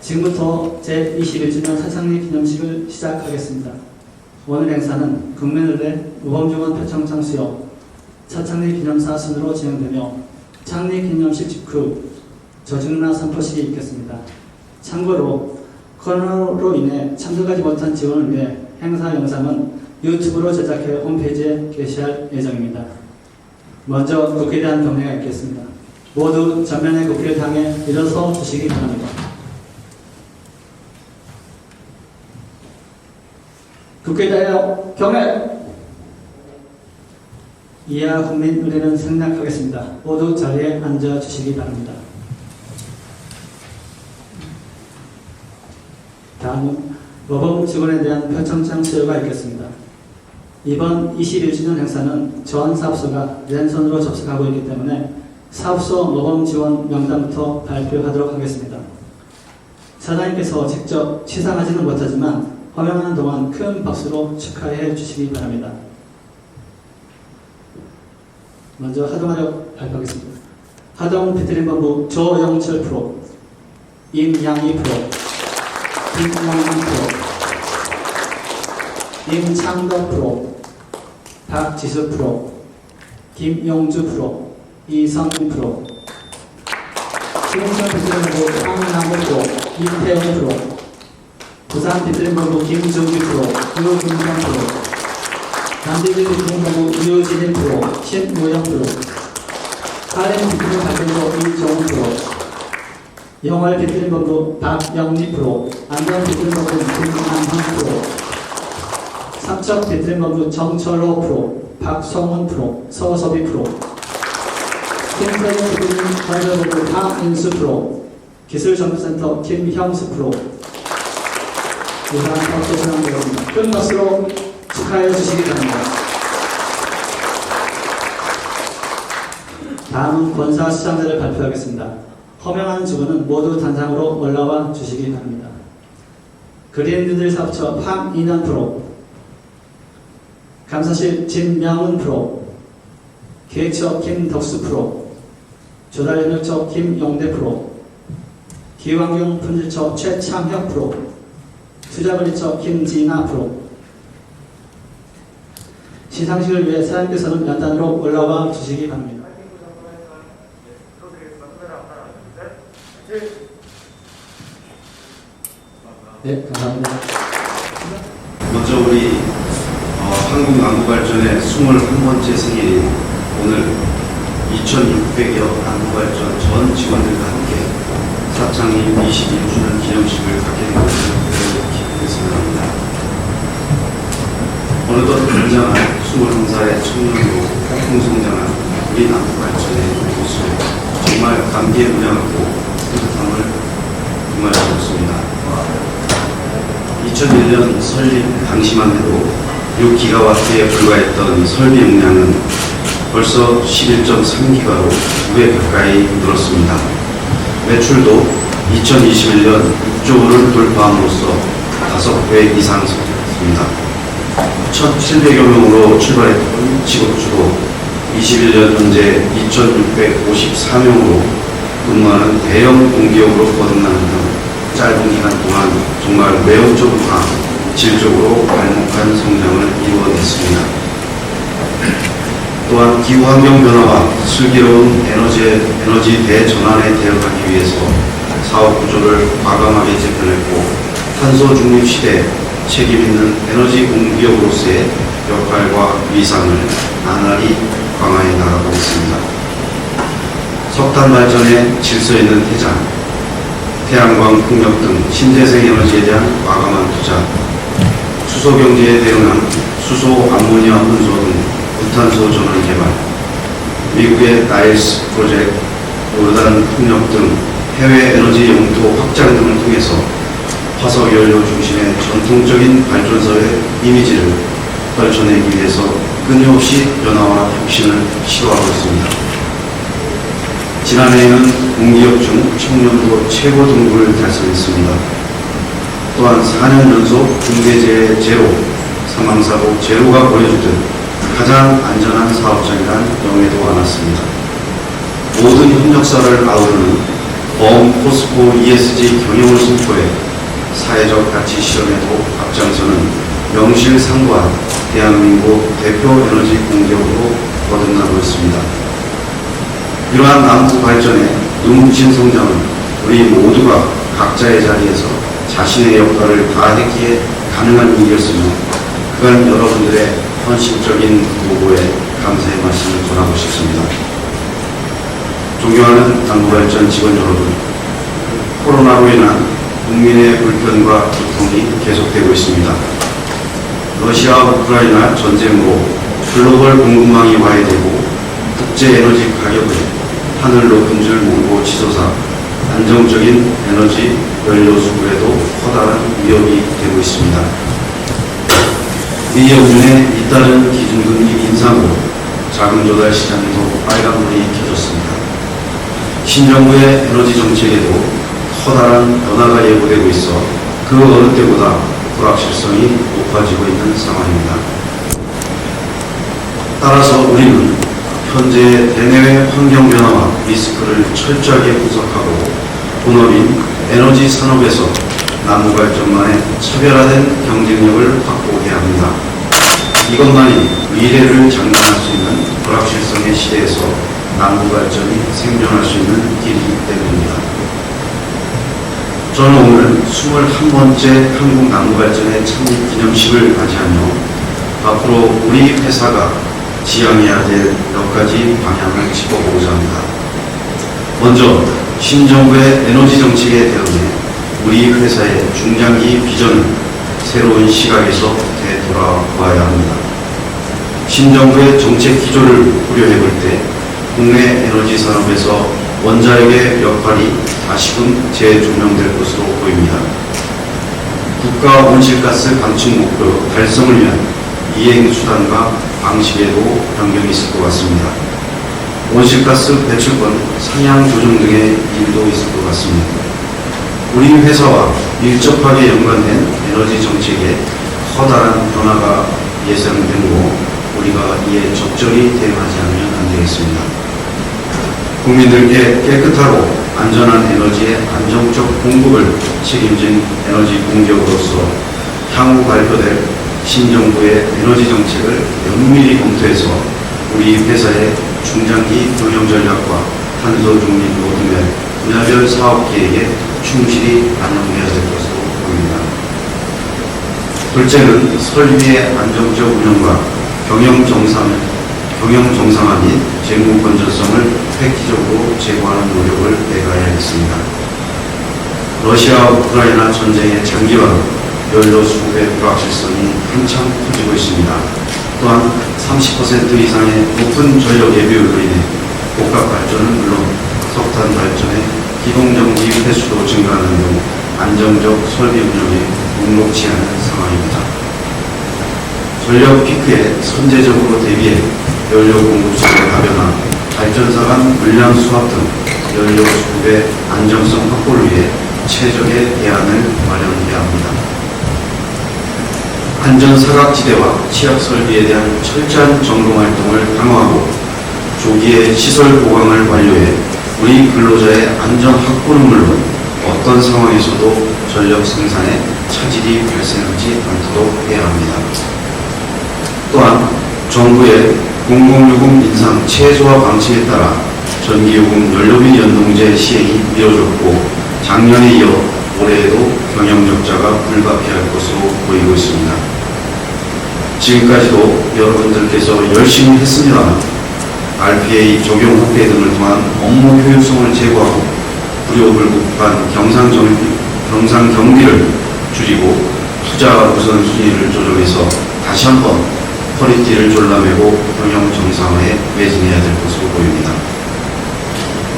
지금부터 제21주년 사창리 기념식을 시작하겠습니다. 오늘 행사는 국민의례 모범중원 표창장 수여 사창리 기념사 순으로 진행되며 창리 기념식 직후 저중나 선포식이 있겠습니다. 참고로 코로나로 인해 참석하지 못한 지원을 위해 행사 영상은 유튜브로 제작해 홈페이지에 게시할 예정입니다. 먼저 국회에 대한 경례가 있겠습니다. 모두 전면의 국회를 향해 일어서 주시기 바랍니다. 국회에 대하여 경례! 이하 국민 의례는 생략하겠습니다. 모두 자리에 앉아 주시기 바랍니다. 다음은 모범 직원에 대한 표창장 수여가 있겠습니다. 이번 21주년 행사는 전 사업소가 랜선으로 접속하고 있기 때문에 사업소 모범 지원 명단부터 발표하도록 하겠습니다. 사장님께서 직접 시상하지는 못하지만 허명하는 동안 큰 박수로 축하해 주시기 바랍니다. 먼저 하동화력 발표하겠습니다. 하동 배터리본부 조영철 프로, 임양희 프로, 김영민 프로, 임창덕 프로, 박지수 프로, 김용주 프로, 이성민 프로, 신흥철 배터리본부 황남호 프로, 이태영 프로, 부산 배터리본부 김종규 프로, 유금경 프로, 남대주 배터리본부 유진일 프로, 신무영 프로, 하림 배터리 발전소 이종훈 프로, 영월 배터리본부 박영리 프로, 안녕 배터리본부 김남훈 프로, 삼척 배터리본부 정철호 프로, 박성훈 프로, 서섭이 프로, 김태경 배터리 발전본부 박인수 프로, 기술정보센터 김형수 프로, 이상 박수수상 되었습니다. 큰 박수로 축하해 주시기 바랍니다. 다음은 권사 수상자를 발표하겠습니다. 허명한 직원은 모두 단상으로 올라와 주시기 바랍니다. 그린누들 사업처 황인현 프로, 감사실 진명훈 프로, 기획처 김덕수 프로, 조달연역처 김용대 프로, 기후환경 품질처 최창혁 프로, 투자관리처 김진아 프로. 시상식을 위해 사장님께서는 연단으로 올라와 주시기 바랍니다. 네, 감사합니다. 먼저 우리 한국안구발전의 21번째 생일인 오늘 2600여 안구발전 전 직원들과 함께 사창리 21주년 기념식을 갖게 된 것을 기쁘겠습니다. 어느덧 굉장한 21살의 청년으로 폭풍성장한 우리 안구발전의 모습에 정말 감기에 무량하고 뿌듯함을 금하였습니다. 2001년 설립 당시만 해도 6기가와트에 불과했던 설비 용량은 벌써 11.3기가로 2배 가까이 늘었습니다. 매출도 2021년 6조 원을 돌파함으로써 5배 이상 성장했습니다. 1,700여 명으로 출발했던 직업주도 21년 현재 2,654명으로 근무하는 대형 공기업으로 거듭나는 등 짧은 기간 동안 정말 외형적으로나 질적으로 발목한 성장을 이루어냈습니다. 또한 기후환경 변화와 슬기로운 에너지 대전환에 대응하기 위해서 사업 구조를 과감하게 재편했고 탄소 중립 시대에 책임 있는 에너지 공기업으로서의 역할과 위상을 나날이 강화해 나가고 있습니다. 석탄 발전에 질서 있는 태장, 태양광 풍력 등 신재생 에너지에 대한 과감한 투자, 수소 경제에 대응한 수소 암모니아 혼소 등 무탄소 전환 개발, 미국의 나일스 프로젝트, 요르단 풍력 등 해외 에너지 영토 확장 등을 통해서 화석연료 중심의 전통적인 발전소의 이미지를 떨쳐내기 위해서 끊임없이 변화와 혁신을 시도하고 있습니다. 지난해에는 공기업 중 청년도 최고 등급을 달성했습니다. 또한 4년 연속 중대재해 제로, 사망사고 제로가 보여주듯 가장 안전한 사업장이란 명예도 안았습니다. 모든 협력사를 아우르는 보험 포스코 ESG 경영을 선포해 사회적 가치 실현에도 앞장서는 명실상부한 대한민국 대표 에너지 공기업으로 거듭나고 있습니다. 이러한 남북 발전의 눈부신 성장은 우리 모두가 각자의 자리에서 자신의 역할을 다했기에 가능한 일이었으며 그간 여러분들의 헌신적인 보고에 감사의 말씀을 전하고 싶습니다. 존경하는 남북발전 직원 여러분, 코로나로 인한 국민의 불편과 고통이 계속되고 있습니다. 러시아 우크라이나 전쟁으로 글로벌 공급망이 와해되고 국제 에너지 가격은 하늘 높은 줄 모르고 치솟아 안정적인 에너지 연료 수급에도 커다란 위협이 되고 있습니다. 이 연준에 잇따른 기준금리 인상으로 자금 조달 시장에도 빨간불이 켜졌습니다. 신정부의 에너지 정책에도 커다란 변화가 예고되고 있어 그 어느 때보다 불확실성이 높아지고 있는 상황입니다. 따라서 우리는 현재의 대내외 환경 변화와 리스크를 철저하게 분석하고 본업인 에너지 산업에서 남북발전만의 차별화된 경쟁력을 확보해야 합니다. 이것만이 미래를 장담할 수 있는 불확실성의 시대에서 남북발전이 생존할 수 있는 길이기 때문입니다. 저는 오늘 21번째 한국 남북발전의 창립 기념식을 맞이하며 앞으로 우리 회사가 지향해야 될 몇 가지 방향을 짚어보고자 합니다. 먼저 신정부의 에너지 정책에 대응해 우리 회사의 중장기 비전을 새로운 시각에서 되돌아봐야 합니다. 신정부의 정책 기조를 고려해 볼 때 국내 에너지 산업에서 원자력의 역할이 다시금 재조명될 것으로 보입니다. 국가 온실가스 감축 목표 달성을 위한 이행 수단과 방식에도 변경이 있을 것 같습니다. 온실가스 배출권 상향 조정 등의 일도 있을 것 같습니다. 우리 회사와 밀접하게 연관된 에너지 정책에 커다란 변화가 예상되므로 우리가 이에 적절히 대응하지 않으면 안 되겠습니다. 국민들께 깨끗하고 안전한 에너지의 안정적 공급을 책임진 에너지 공기업으로서 향후 발표될 신정부의 에너지 정책을 면밀히 검토해서 우리 회사의 중장기 경영 전략과 탄소 중립 로드맵 분야별 사업 계획에 충실히 반영해야 될 것으로 보입니다. 둘째는 설비의 안정적 운영과 경영 정상화 및 재무 건전성을 획기적으로 제고하는 노력을 내가야겠습니다. 러시아 우크라이나 전쟁의 장기화로 연료 수급의 불확실성이 한참 커지고 있습니다. 또한 30% 이상의 높은 전력 예비율로 인해 복합 발전은 물론 석탄 발전의 기동전기 횟수도 증가하는 등 안정적 설비 운영에 녹록지 않은 상황입니다. 전력 피크에 선제적으로 대비해 연료 공급선의 다변화, 발전사 간 물량 수합 등 연료 수급의 안정성 확보를 위해 최적의 대안을 마련해야 합니다. 안전사각지대와 취약설비에 대한 철저한 점검 활동을 강화하고 조기에 시설 보강을 완료해 우리 근로자의 안전 확보는 물론 어떤 상황에서도 전력 생산에 차질이 발생하지 않도록 해야 합니다. 또한 정부의 공공요금 인상 최소화 방침에 따라 전기요금 연료비 연동제 시행이 미뤄졌고 작년에 이어 올해에도 경영적자가 불가피할 것으로 보이고 있습니다. 지금까지도 여러분들께서 열심히 했습니다만 RPA 적용 확대 등을 통한 업무 효율성을 제고하고 불효불급한 경상 경비를 줄이고 투자 우선순위를 조정해서 다시 한번 허리띠를 졸라매고 경영 정상화에 매진해야 될 것으로 보입니다.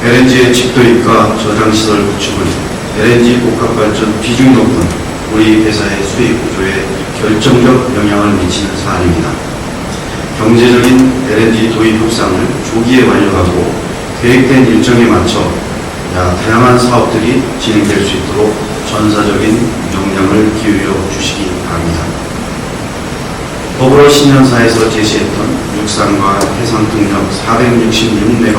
LNG의 집도입과 저장시설 구축은 LNG 복합발전 비중이 높은 우리 회사의 수익 구조에 결정적 영향을 미치는 사안입니다. 경제적인 LNG 도입 협상을 조기에 완료하고 계획된 일정에 맞춰 다양한 사업들이 진행될 수 있도록 전사적인 역량을 기울여 주시기 바랍니다. 더불어 신년사에서 제시했던 육상과 해상 풍력 466MW,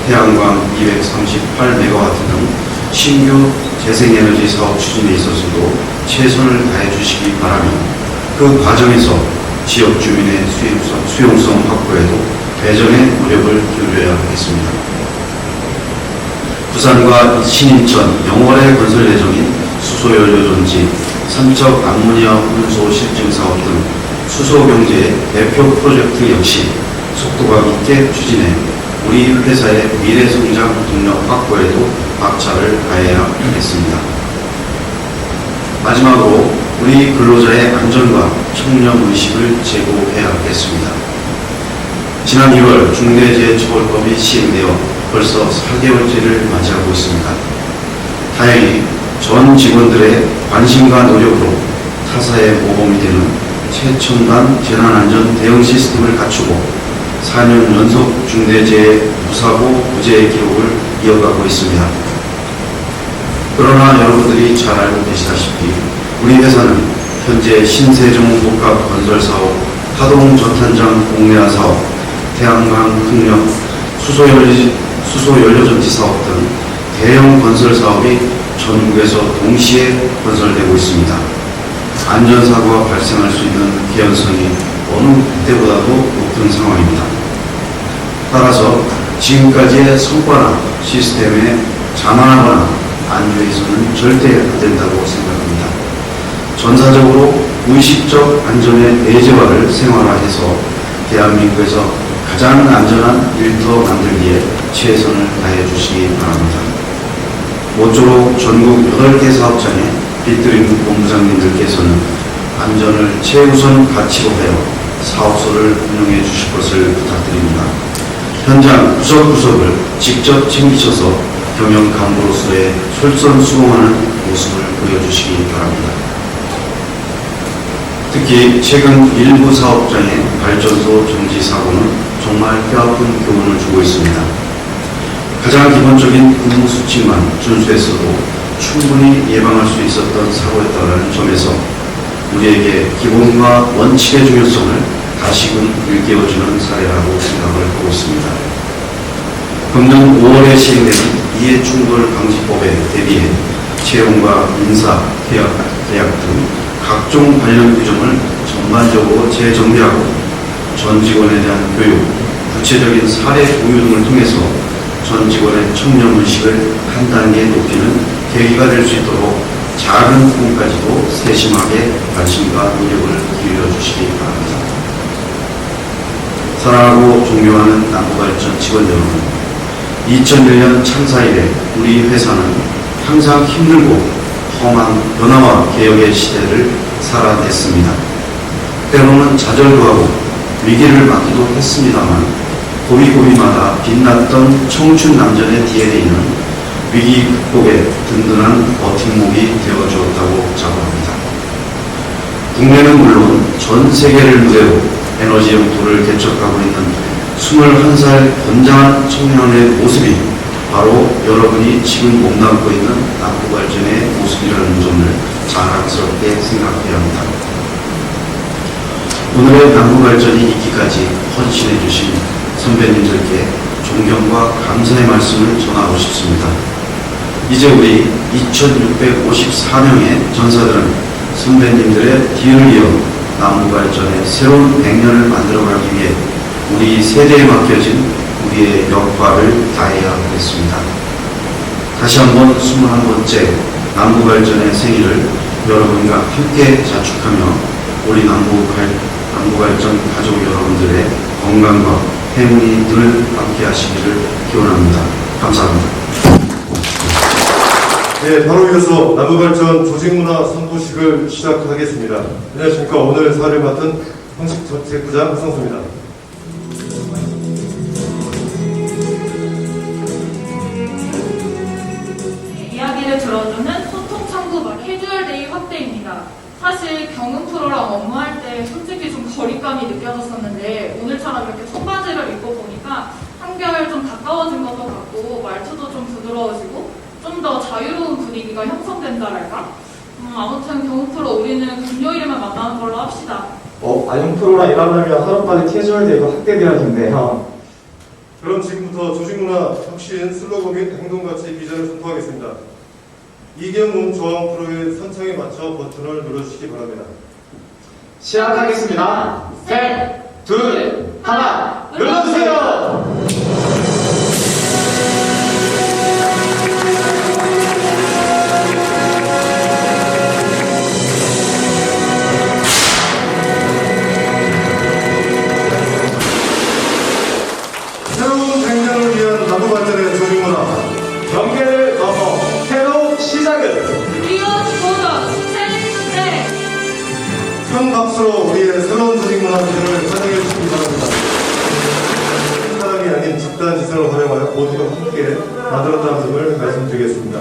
태양광 238MW 등 신규 재생에너지 사업 추진에 있어서도 최선을 다해 주시기 바라며 그 과정에서 지역 주민의 수용성 확보에도 배전의 노력을 기울여야 하겠습니다. 부산과 신인천, 영월에 건설 예정인 수소연료전지, 삼척 암모니아 운소 실증 사업 등 수소경제의 대표 프로젝트 역시 속도감 있게 추진해 우리 회사의 미래 성장 동력 확보에도 박차를 가해야 하겠습니다. 마지막으로 우리 근로자의 안전과 청렴 의식을 제고해야 하겠습니다. 지난 2월 중대재해처벌법이 시행되어 벌써 4개월째를 맞이하고 있습니다. 다행히 전 직원들의 관심과 노력으로 타사의 모범이 되는 최첨단 재난안전 대응 시스템을 갖추고 4년 연속 중대재해 무사고 무죄의 기록을 이어가고 있습니다. 그러나 여러분들이 잘 알고 계시다시피 우리 회사는 현재 신세종 복합 건설 사업, 하동 저탄장 공내화 사업, 태양광 풍력, 수소연료전지 사업 등 대형 건설 사업이 전국에서 동시에 건설되고 있습니다. 안전사고가 발생할 수 있는 개연성이 어느 때보다도 높은 상황입니다. 따라서 지금까지의 성과나 시스템에 자만하거나 안주해서는 절대 안 된다고 생각합니다. 전사적으로 무의식적 안전의 내재화를 생활화해서 대한민국에서 가장 안전한 일터 만들기에 최선을 다해 주시기 바랍니다. 모쪼록 전국 8개 사업장에 빗드림 본부장님들께서는 안전을 최우선 가치로 하여 사업소를 운영해 주실 것을 부탁드립니다. 현장 구석구석을 직접 챙기셔서 경영 간부로서의 솔선수범하는 모습을 보여주시기 바랍니다. 특히 최근 일부 사업장의 발전소 정지 사고는 정말 뼈아픈 교훈을 주고 있습니다. 가장 기본적인 근무 수칙만 준수했어도 충분히 예방할 수 있었던 사고였다는 점에서 우리에게 기본과 원칙의 중요성을 다시금 일깨워주는 사례라고 생각을 하고 있습니다. 금년 5월에 시행되는 이해충돌 방지법에 대비해 채용과 인사, 계약 등 각종 관련 규정을 전반적으로 재정비하고 전 직원에 대한 교육, 구체적인 사례 공유 등을 통해서 전 직원의 청렴 의식을 한 단계 높이는 계기가 될 수 있도록 작은 부분까지도 세심하게 관심과 노력을 기울여 주시기 바랍니다. 사랑하고 존경하는 남부발전 직원 여러분, 2001년 창사 이래 우리 회사는 항상 힘들고 험한 변화와 개혁의 시대를 살아냈습니다. 때로는 좌절도 하고 위기를 맞기도 했습니다만 고비고비마다 빛났던 청춘 남전의 DNA는 위기 극복에 든든한 버팀목이 되어주었다고 자부합니다. 국내는 물론 전 세계를 무대로 에너지 영토를 개척하고 있는 21살 건장한 청년의 모습이 바로 여러분이 지금 몸담고 있는 남부발전의 모습이라는 점을 자랑스럽게 생각해야 합니다. 오늘의 남부발전이 있기까지 헌신해 주신 선배님들께 존경과 감사의 말씀을 전하고 싶습니다. 이제 우리 2654명의 전사들은 선배님들의 뒤를 이어 남부발전의 새로운 100년을 만들어가기 위해 우리 세대에 맡겨진 우리의 역할을 다해야 하겠습니다. 다시 한번 21번째 남부발전의 생일을 여러분과 함께 자축하며 우리 남부발전 가족 여러분들의 건강과 행운이 늘 함께 하시기를 기원합니다. 감사합니다. 네, 바로 이어서 남부발전 조직문화 선포식을 시작하겠습니다. 안녕하십니까. 오늘 사회를 맡은 형식정책부장 한성수입니다. 이야기를 들어주는 소통 창구 캐주얼데이 확대입니다. 사실 경은 프로랑 업무할 때 솔직히 좀 거리감이 느껴졌었는데 오늘처럼 이렇게 청바지를 입고 보니까 한결 좀 가까워진 것도 같고 말투도 좀 부드러워지고 좀 더 자유로운 분위기가 형성된다랄까? 아무튼 경은 프로 우리는 금요일에만 만나는 걸로 합시다. 안녕 프로랑 일하려면 하루빨리 캐주얼데이가 확대돼야겠네 형. 그럼 지금부터 조직문화 혁신 슬로건 및 행동가치 비전을 선포하겠습니다. 이경문 조항 프로의 선창에 맞춰 버튼을 눌러주시기 바랍니다. 시작하겠습니다. 셋, 둘, 하나, 눌러주세요! 새로운 생명을 위한 나무 발전의 조직문화 경계를 넘어 새로운 시작을 리온 도전 생생 큰 박수로 우리의 새로운 조직문화 비전을 환영해 주시기 바랍니다. 한 사람이 아닌 집단 지성을 활용하여 모두가 함께 만들었다는 점을 말씀드리겠습니다.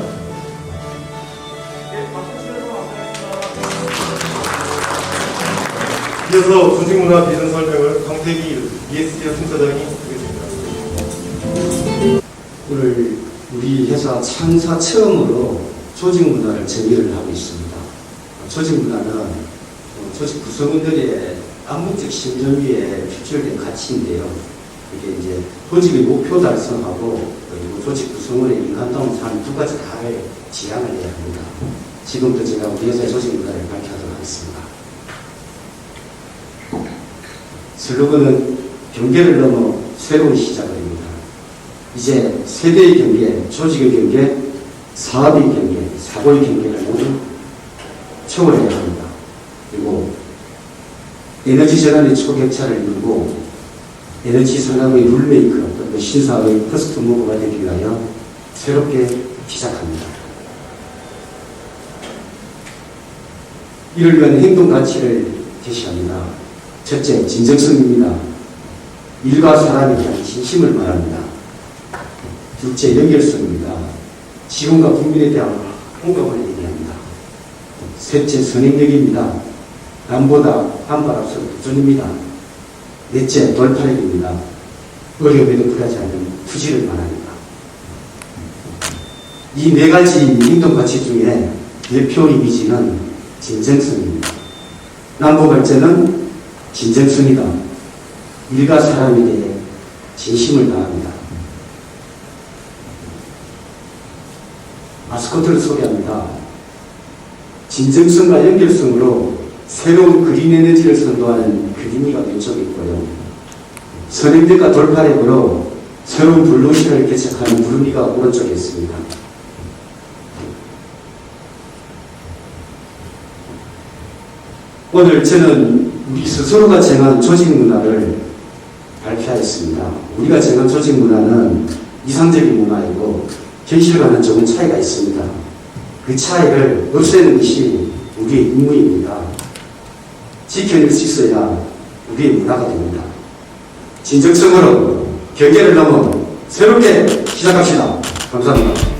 이어서 조직문화 비전 설명을 강태기 ESG 혁신처장이 하겠습니다. 오늘 우리 회사 창사 처음으로 조직 문화를 정의를 하고 있습니다. 조직 문화는 조직 구성원들의 암묵적 심정 위에 표출된 가치인데요. 이게 이제 조직의 목표 달성하고 그리고 조직 구성원의 인간다운 삶 두 가지 다를 지향을 해야 합니다. 지금부터 제가 우리 회사의 조직 문화를 밝혀하도록 하겠습니다. 슬로건은 경계를 넘어 새로운 시작입니다. 이제 세대의 경계, 조직의 경계, 사업의 경계, 사고의 경계를 모두 초월해야 합니다. 그리고 에너지 전환의 초격차를 이루고 에너지 산업의 룰메이커, 또는 신사업의 퍼스트 무버가 되기 위하여 새롭게 시작합니다. 이를 위한 행동 가치를 제시합니다. 첫째, 진정성입니다. 일과 사람에 대한 진심을 말합니다. 둘째, 연결성입니다. 직원과 국민에 대한 공감을 얘기합니다. 셋째, 선행력입니다. 남보다 한 발 앞서 도전입니다. 넷째, 돌파력입니다. 어려움에도 굴하지 않는 투지를 말합니다. 이 네 가지 행동 가치 중에 대표 이미지는 진정성입니다. 남보발전은 진정성이다. 일과 사람에 대해 진심을 다합니다. 마스코트를 소개합니다. 진정성과 연결성으로 새로운 그린 에너지를 선도하는 그린이가 왼쪽에 있고요. 선행력과 돌파력으로 새로운 블루오션을 개척하는 블루미가 오른쪽에 있습니다. 오늘 저는 우리 스스로가 정한 조직 문화를 발표하였습니다. 우리가 정한 조직 문화는 이상적인 문화이고 현실과는 조금 차이가 있습니다. 그 차이를 없애는 것이 우리의 임무입니다. 지켜낼 수 있어야 우리의 문화가 됩니다. 진정성으로 경계를 넘어 새롭게 시작합시다. 감사합니다.